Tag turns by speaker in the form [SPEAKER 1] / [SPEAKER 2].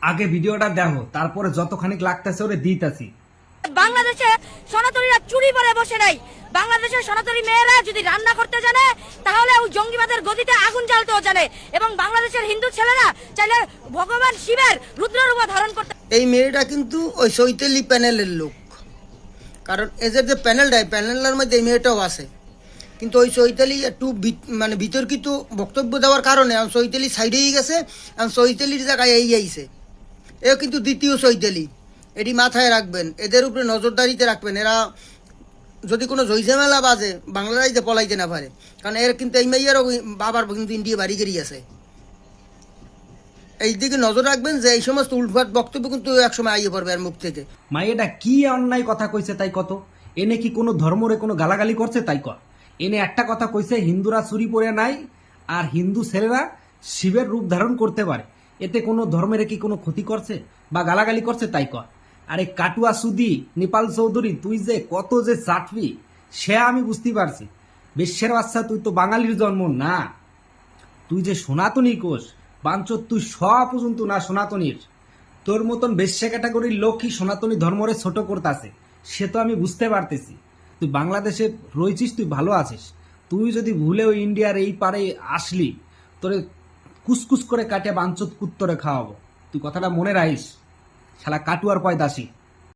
[SPEAKER 1] আগে ভিডিওটা দেখো, তারপরে যতখানি লাগতেছে ওরে দিতেছি।
[SPEAKER 2] বাংলাদেশে সনাতনীরা চুরি পরে বসে নাই। বাংলাদেশের সনাতনী মেয়েরা যদি রান্না করতে জানে তাহলে ওই জঙ্গিবাদের গদিতে আগুন জ্বালতেও জানে, এবং বাংলাদেশের হিন্দু ছেলেরা চাইলে ভগবান শিবের রুদ্ররূপ ধারণ করতে।
[SPEAKER 3] এই মেয়েটা কিন্তু ওই চৈতালি প্যানেলের লোক, কারণ এদের যে প্যানেলের মধ্যে এই মেয়েটাও আছে। কিন্তু ওই চৈতালি একটু মানে বিতর্কিত বক্তব্য দেওয়ার কারণে চৈতালি সাইডেই গেছে, চৈতালির জায়গায় এই আইছে। এও কিন্তু দ্বিতীয় চৈতালি, এটি মাথায় রাখবেন, এদের উপরে নজরদারিতে রাখবেন। এরা যদি কোনো ঝইঝামেলা বাজে বাংলাদেশে পলাইতে না পারে, কারণ এর কিন্তু এই মেয়েরও বাবার কিন্তু ইন্ডিয়া বাড়ি গেড়ি আছে। এই দিকে নজর রাখবেন যে এই সমস্ত উল্টপাট বক্তব্য কিন্তু একসময় আইয়ে পড়বে আর মুখ থেকে।
[SPEAKER 1] মাইয়েটা কি অন্যায় কথা কইছে তাই কত? এনে কি কোনো ধর্মরে কোনো গালাগালি করছে তাই কর? এনে একটা কথা কইছে, হিন্দুরা চুরি পরে নাই আর হিন্দু ছেলেরা শিবের রূপ ধারণ করতে পারে। এতে কোনো ধর্মের কি কোনো ক্ষতি করছে বা গালাগালি করছে তাই কর? আরে কাটুয়া সুদি নেপাল চৌধুরী, তুই যে কত যে চাটবি সে আমি বুঝতে পারছি। বিশ্বের বাচ্চা, তুই তো বাঙালির জন্ম না, তুই যে সনাতনী কোষ বাঞ্চত, তুই পর্যন্ত না সনাতনীর। তোর মতন বেশ্যা ক্যাটাগরির লোকই সনাতনী ধর্মরে ছোট করতেছে, সে তো আমি বুঝতে পারতেছি। তুই বাংলাদেশে রয়েছিস, তুই ভালো আছিস। তুই যদি ভুলেও ইন্ডিয়ার এই পারে আসলি, তোরে কুসকুস করে কাটে বাঞ্চত কুত্তরে খাওয়াবো। তুই কথাটা মনে রাখিস, শালা কাটুয়ার পয়দাসী।